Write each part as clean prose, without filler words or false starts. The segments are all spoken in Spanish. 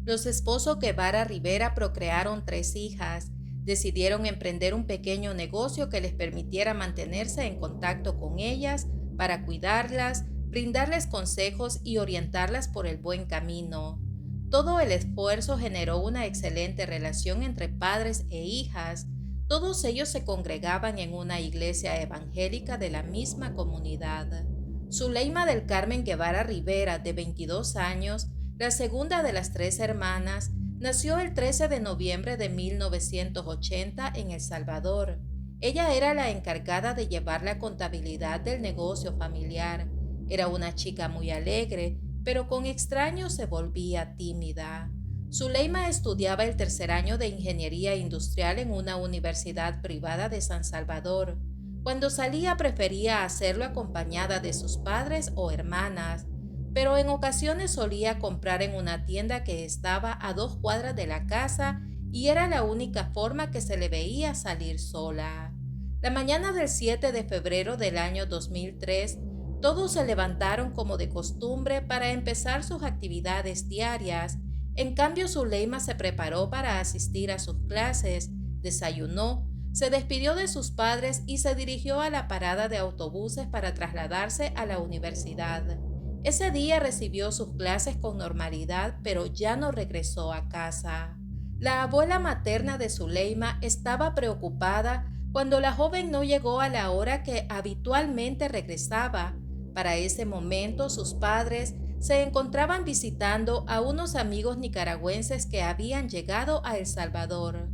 Los esposos Guevara Rivera procrearon 3 hijas. Decidieron emprender un pequeño negocio que les permitiera mantenerse en contacto con ellas para cuidarlas, brindarles consejos y orientarlas por el buen camino. Todo el esfuerzo generó una excelente relación entre padres e hijas. Todos ellos se congregaban en una iglesia evangélica de la misma comunidad. Zuleima del Carmen Guevara Rivera, de 22 años, la segunda de las 3 hermanas, nació el 13 de noviembre de 1980 en El Salvador. Ella era la encargada de llevar la contabilidad del negocio familiar. Era una chica muy alegre, pero con extraños se volvía tímida. Zuleima estudiaba el 3er año de Ingeniería Industrial en una universidad privada de San Salvador. Cuando salía prefería hacerlo acompañada de sus padres o hermanas, pero en ocasiones solía comprar en una tienda que estaba a 2 cuadras de la casa y era la única forma que se le veía salir sola. La mañana del 7 de febrero del año 2003, todos se levantaron como de costumbre para empezar sus actividades diarias. En cambio, Zuleima se preparó para asistir a sus clases, desayunó, se despidió de sus padres y se dirigió a la parada de autobuses para trasladarse a la universidad. Ese día recibió sus clases con normalidad, pero ya no regresó a casa. La abuela materna de Zuleima estaba preocupada cuando la joven no llegó a la hora que habitualmente regresaba. Para ese momento, sus padres se encontraban visitando a unos amigos nicaragüenses que habían llegado a El Salvador.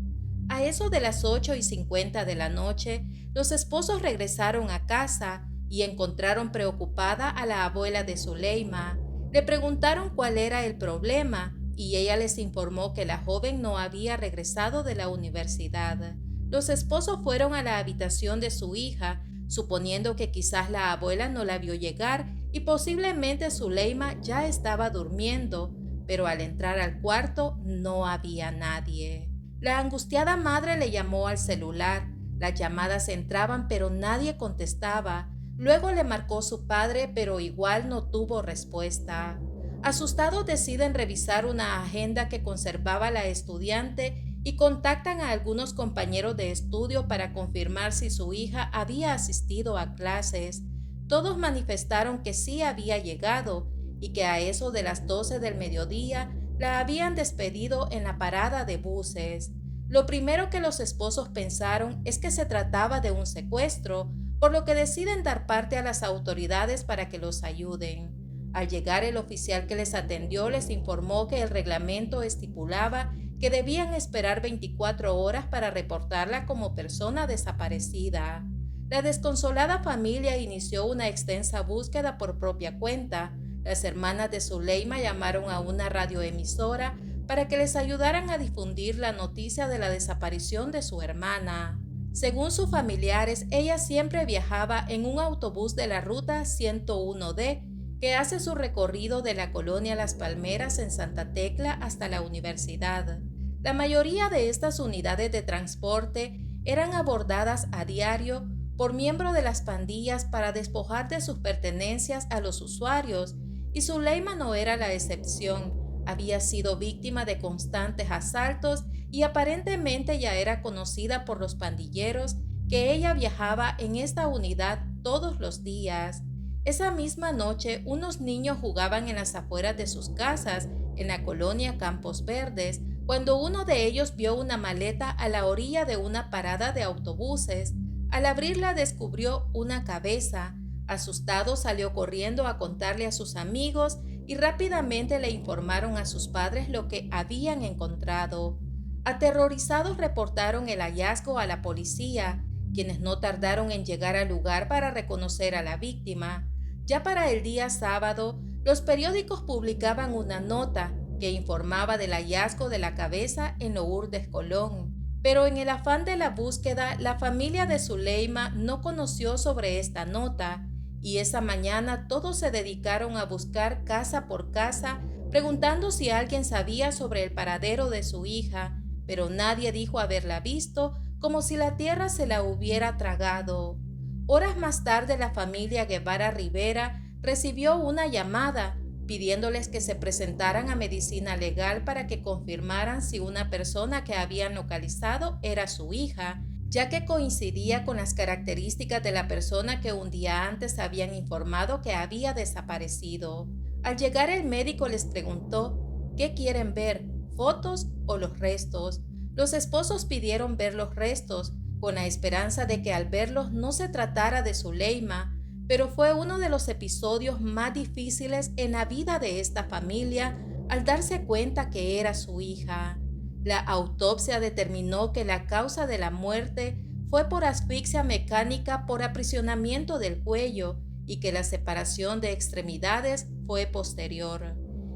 A eso de las 8:50 de la noche, los esposos regresaron a casa y encontraron preocupada a la abuela de Zuleima. Le preguntaron cuál era el problema y ella les informó que la joven no había regresado de la universidad. Los esposos fueron a la habitación de su hija, suponiendo que quizás la abuela no la vio llegar y posiblemente Zuleima ya estaba durmiendo, pero al entrar al cuarto no había nadie. La angustiada madre le llamó al celular. Las llamadas entraban, pero nadie contestaba. Luego le marcó su padre, pero igual no tuvo respuesta. Asustados deciden revisar una agenda que conservaba la estudiante y contactan a algunos compañeros de estudio para confirmar si su hija había asistido a clases. Todos manifestaron que sí había llegado y que a eso de las 12 del mediodía la habían despedido en la parada de buses. Lo primero que los esposos pensaron es que se trataba de un secuestro, por lo que deciden dar parte a las autoridades para que los ayuden. Al llegar, el oficial que les atendió les informó que el reglamento estipulaba que debían esperar 24 horas para reportarla como persona desaparecida. La desconsolada familia inició una extensa búsqueda por propia cuenta. Las hermanas de Zuleima llamaron a una radioemisora para que les ayudaran a difundir la noticia de la desaparición de su hermana. Según sus familiares, ella siempre viajaba en un autobús de la ruta 101D que hace su recorrido de la colonia Las Palmeras en Santa Tecla hasta la universidad. La mayoría de estas unidades de transporte eran abordadas a diario por miembros de las pandillas para despojar de sus pertenencias a los usuarios, y Zuleima no era la excepción. Había sido víctima de constantes asaltos y aparentemente ya era conocida por los pandilleros que ella viajaba en esta unidad todos los días. Esa misma noche, unos niños jugaban en las afueras de sus casas, en la colonia Campos Verdes, cuando uno de ellos vio una maleta a la orilla de una parada de autobuses. Al abrirla descubrió una cabeza. Asustado salió corriendo a contarle a sus amigos y rápidamente le informaron a sus padres lo que habían encontrado. Aterrorizados reportaron el hallazgo a la policía, quienes no tardaron en llegar al lugar para reconocer a la víctima. Ya para el día sábado, los periódicos publicaban una nota que informaba del hallazgo de la cabeza en Lourdes, Colón. Pero en el afán de la búsqueda, la familia de Zuleima no conoció sobre esta nota, y esa mañana todos se dedicaron a buscar casa por casa, preguntando si alguien sabía sobre el paradero de su hija, pero nadie dijo haberla visto, como si la tierra se la hubiera tragado. Horas más tarde, la familia Guevara Rivera recibió una llamada. pidiéndoles que se presentaran a medicina legal para que confirmaran si una persona que habían localizado era su hija, ya que coincidía con las características de la persona que un día antes habían informado que había desaparecido. Al llegar el médico les preguntó, ¿qué quieren ver? ¿Fotos o los restos? Los esposos pidieron ver los restos, con la esperanza de que al verlos no se tratara de Zuleima, pero fue uno de los episodios más difíciles en la vida de esta familia al darse cuenta que era su hija. La autopsia determinó que la causa de la muerte fue por asfixia mecánica por aprisionamiento del cuello y que la separación de extremidades fue posterior.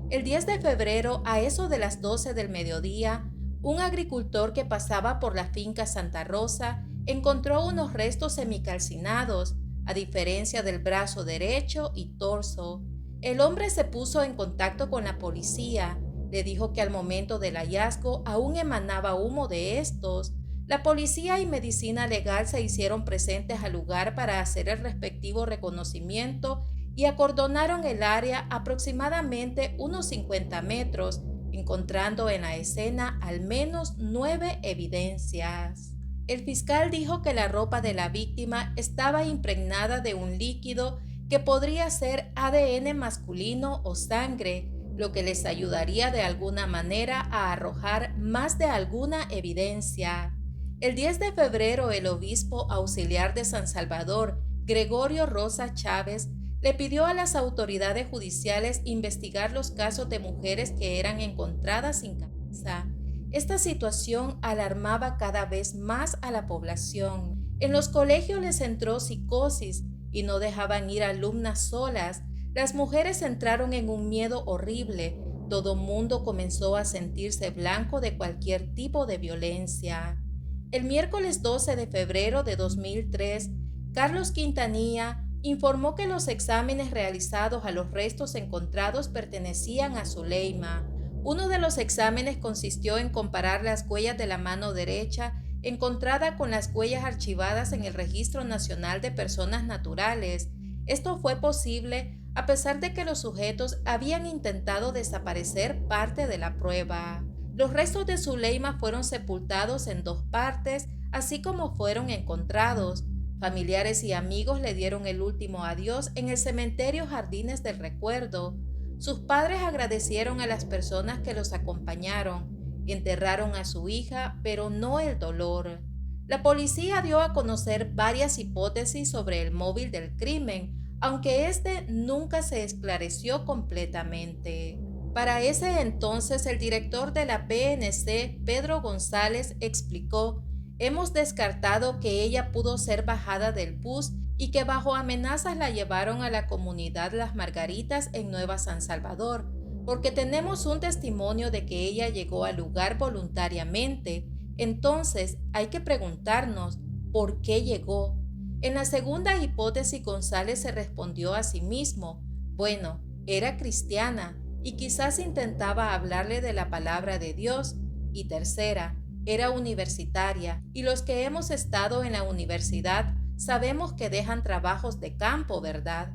El 10 de febrero, a eso de las 12 del mediodía, un agricultor que pasaba por la finca Santa Rosa encontró unos restos semicalcinados, a diferencia del brazo derecho y torso. El hombre se puso en contacto con la policía, le dijo que al momento del hallazgo aún emanaba humo de estos. La policía y medicina legal se hicieron presentes al lugar para hacer el respectivo reconocimiento y acordonaron el área aproximadamente unos 50 metros, encontrando en la escena al menos 9 evidencias. El fiscal dijo que la ropa de la víctima estaba impregnada de un líquido que podría ser ADN masculino o sangre, lo que les ayudaría de alguna manera a arrojar más de alguna evidencia. El 10 de febrero, el obispo auxiliar de San Salvador, Gregorio Rosa Chávez, le pidió a las autoridades judiciales investigar los casos de mujeres que eran encontradas sin cabeza. Esta situación alarmaba cada vez más a la población. En los colegios les entró psicosis y no dejaban ir alumnas solas. Las mujeres entraron en un miedo horrible. Todo mundo comenzó a sentirse blanco de cualquier tipo de violencia. El miércoles 12 de febrero de 2003, Carlos Quintanilla informó que los exámenes realizados a los restos encontrados pertenecían a Zuleima. Uno de los exámenes consistió en comparar las huellas de la mano derecha encontrada con las huellas archivadas en el Registro Nacional de Personas Naturales. Esto fue posible a pesar de que los sujetos habían intentado desaparecer parte de la prueba. Los restos de Zuleima fueron sepultados en 2 partes, así como fueron encontrados. Familiares y amigos le dieron el último adiós en el cementerio Jardines del Recuerdo. Sus padres agradecieron a las personas que los acompañaron. Enterraron a su hija, pero no el dolor. La policía dio a conocer varias hipótesis sobre el móvil del crimen, aunque este nunca se esclareció completamente. Para ese entonces, el director de la PNC, Pedro González, explicó: hemos descartado que ella pudo ser bajada del bus y que bajo amenazas la llevaron a la comunidad Las Margaritas en Nueva San Salvador, porque tenemos un testimonio de que ella llegó al lugar voluntariamente. Entonces hay que preguntarnos, ¿por qué llegó? En la segunda hipótesis, González se respondió a sí mismo: bueno, era cristiana y quizás intentaba hablarle de la palabra de Dios. Y tercera, era universitaria, y los que hemos estado en la universidad sabemos que dejan trabajos de campo, ¿verdad?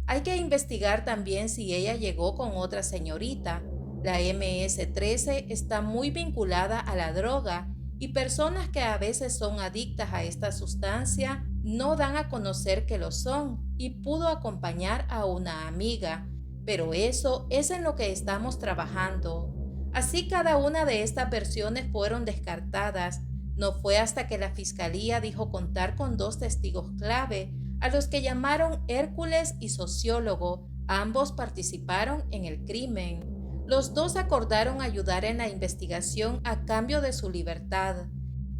Hay que investigar también si ella llegó con otra señorita. La MS-13 está muy vinculada a la droga y personas que a veces son adictas a esta sustancia no dan a conocer que lo son y pudo acompañar a una amiga, pero eso es en lo que estamos trabajando. Así cada una de estas versiones fueron descartadas. No fue hasta que la fiscalía dijo contar con 2 testigos clave, a los que llamaron Hércules y sociólogo. Ambos participaron en el crimen. Los 2 acordaron ayudar en la investigación a cambio de su libertad.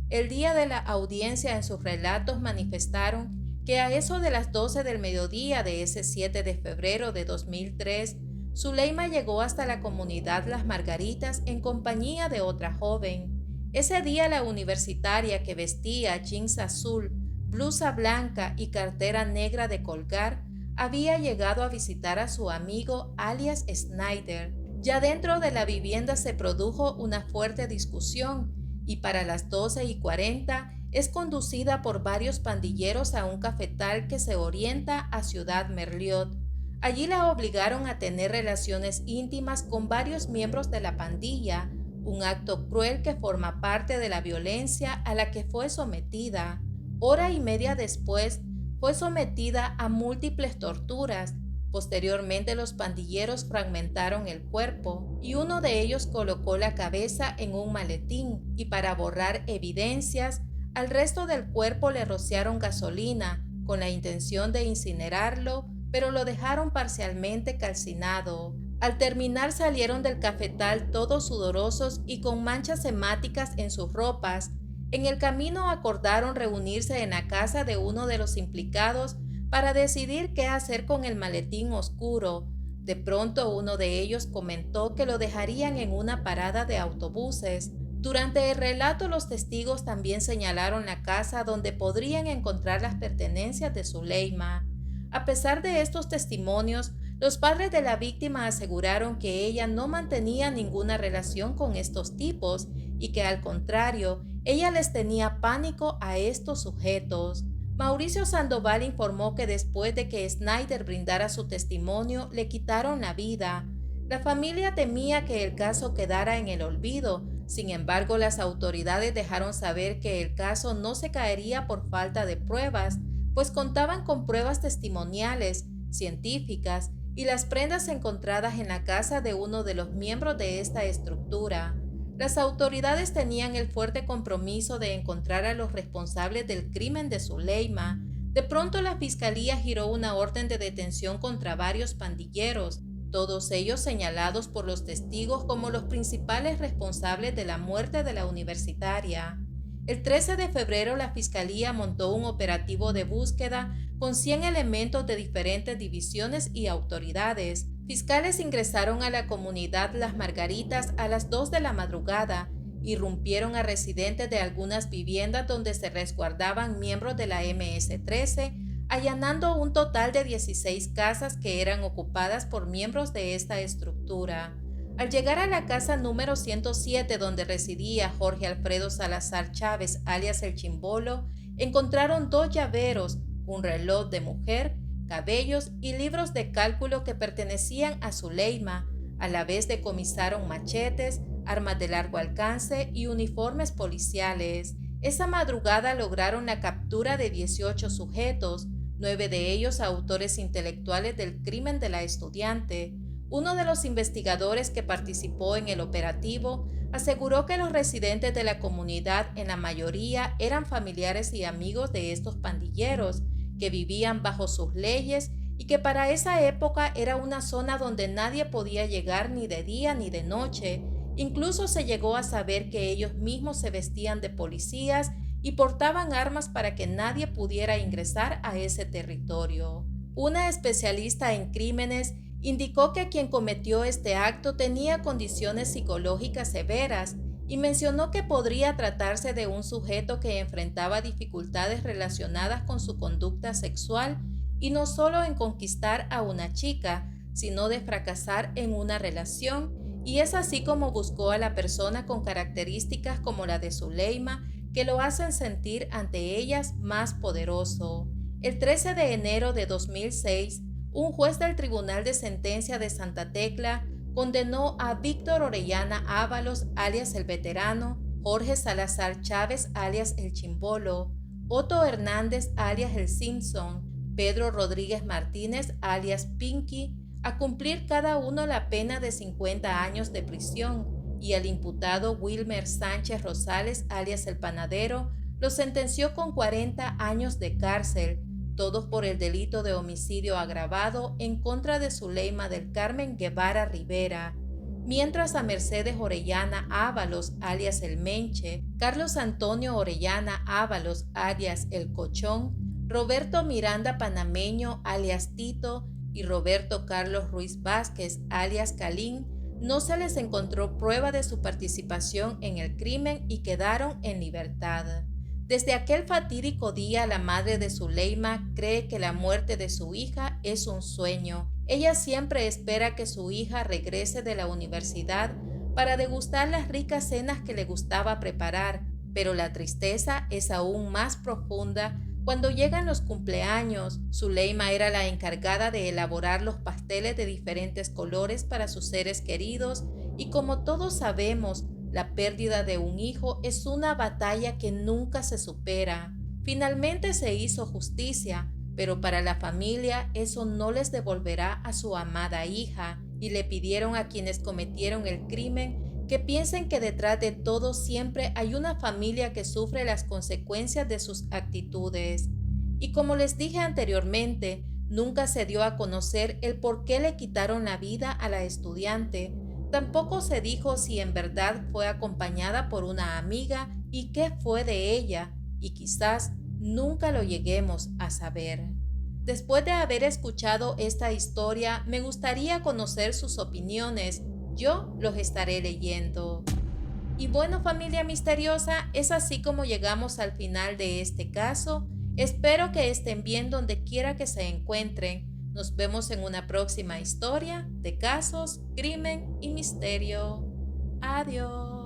El día de la audiencia, en sus relatos manifestaron que a eso de las 12 del mediodía de ese 7 de febrero de 2003, Zuleima llegó hasta la comunidad Las Margaritas en compañía de otra joven. Ese día la universitaria, que vestía jeans azul, blusa blanca y cartera negra de colgar, había llegado a visitar a su amigo alias Snyder. Ya dentro de la vivienda se produjo una fuerte discusión y para las 12:40 es conducida por varios pandilleros a un cafetal que se orienta a Ciudad Merliot. Allí la obligaron a tener relaciones íntimas con varios miembros de la pandilla, un acto cruel que forma parte de la violencia a la que fue sometida. Hora y media después, fue sometida a múltiples torturas. Posteriormente, los pandilleros fragmentaron el cuerpo y uno de ellos colocó la cabeza en un maletín y para borrar evidencias, al resto del cuerpo le rociaron gasolina con la intención de incinerarlo, pero lo dejaron parcialmente calcinado. Al terminar salieron del cafetal todos sudorosos y con manchas hemáticas en sus ropas. En el camino acordaron reunirse en la casa de uno de los implicados para decidir qué hacer con el maletín oscuro. De pronto uno de ellos comentó que lo dejarían en una parada de autobuses. Durante el relato los testigos también señalaron la casa donde podrían encontrar las pertenencias de Zuleima. A pesar de estos testimonios, los padres de la víctima aseguraron que ella no mantenía ninguna relación con estos tipos y que al contrario, ella les tenía pánico a estos sujetos. Mauricio Sandoval informó que después de que Snyder brindara su testimonio, le quitaron la vida. La familia temía que el caso quedara en el olvido. Sin embargo, las autoridades dejaron saber que el caso no se caería por falta de pruebas, pues contaban con pruebas testimoniales, científicas y las prendas encontradas en la casa de uno de los miembros de esta estructura. Las autoridades tenían el fuerte compromiso de encontrar a los responsables del crimen de Zuleima. De pronto la fiscalía giró una orden de detención contra varios pandilleros, todos ellos señalados por los testigos como los principales responsables de la muerte de la universitaria. El 13 de febrero la Fiscalía montó un operativo de búsqueda con 100 elementos de diferentes divisiones y autoridades. Fiscales ingresaron a la comunidad Las Margaritas a las 2 de la madrugada, irrumpieron a residentes de algunas viviendas donde se resguardaban miembros de la MS-13, allanando un total de 16 casas que eran ocupadas por miembros de esta estructura. Al llegar a la casa número 107 donde residía Jorge Alfredo Salazar Chávez, alias El Chimbolo, encontraron 2 llaveros, un reloj de mujer, cabellos y libros de cálculo que pertenecían a Zuleima. A la vez decomisaron machetes, armas de largo alcance y uniformes policiales. Esa madrugada lograron la captura de 18 sujetos, 9 de ellos autores intelectuales del crimen de la estudiante. Uno de los investigadores que participó en el operativo aseguró que los residentes de la comunidad en la mayoría eran familiares y amigos de estos pandilleros, que vivían bajo sus leyes y que para esa época era una zona donde nadie podía llegar ni de día ni de noche. Incluso se llegó a saber que ellos mismos se vestían de policías y portaban armas para que nadie pudiera ingresar a ese territorio. Una especialista en crímenes indicó que quien cometió este acto tenía condiciones psicológicas severas y mencionó que podría tratarse de un sujeto que enfrentaba dificultades relacionadas con su conducta sexual y no solo en conquistar a una chica, sino de fracasar en una relación, y es así como buscó a la persona con características como la de Zuleima que lo hacen sentir ante ellas más poderoso. El 13 de enero de 2006, un juez del Tribunal de Sentencia de Santa Tecla condenó a Víctor Orellana Ábalos, alias El Veterano, Jorge Salazar Chávez, alias El Chimbolo, Otto Hernández, alias El Simpson, Pedro Rodríguez Martínez, alias Pinky, a cumplir cada uno la pena de 50 años de prisión, y al imputado Wilmer Sánchez Rosales, alias El Panadero, lo sentenció con 40 años de cárcel, todos por el delito de homicidio agravado en contra de Zuleima del Carmen Guevara Rivera, mientras a Mercedes Orellana Ábalos, alias El Menche, Carlos Antonio Orellana Ábalos, alias El Cochón, Roberto Miranda Panameño, alias Tito, y Roberto Carlos Ruiz Vázquez, alias Calín, no se les encontró prueba de su participación en el crimen y quedaron en libertad. Desde aquel fatídico día, la madre de Zuleima cree que la muerte de su hija es un sueño. Ella siempre espera que su hija regrese de la universidad para degustar las ricas cenas que le gustaba preparar, pero la tristeza es aún más profunda Cuando llegan los cumpleaños, Zuleima era la encargada de elaborar los pasteles de diferentes colores para sus seres queridos y como todos sabemos, la pérdida de un hijo es una batalla que nunca se supera. Finalmente se hizo justicia, pero para la familia eso no les devolverá a su amada hija y le pidieron a quienes cometieron el crimen que piensen que detrás de todo siempre hay una familia que sufre las consecuencias de sus actitudes. Y como les dije anteriormente, nunca se dio a conocer el por qué le quitaron la vida a la estudiante. Tampoco se dijo si en verdad fue acompañada por una amiga y qué fue de ella, y quizás nunca lo lleguemos a saber. Después de haber escuchado esta historia, me gustaría conocer sus opiniones. Yo los estaré leyendo. Y bueno, familia misteriosa, es así como llegamos al final de este caso. Espero que estén bien donde quiera que se encuentren. Nos vemos en una próxima historia de casos, crimen y misterio. Adiós.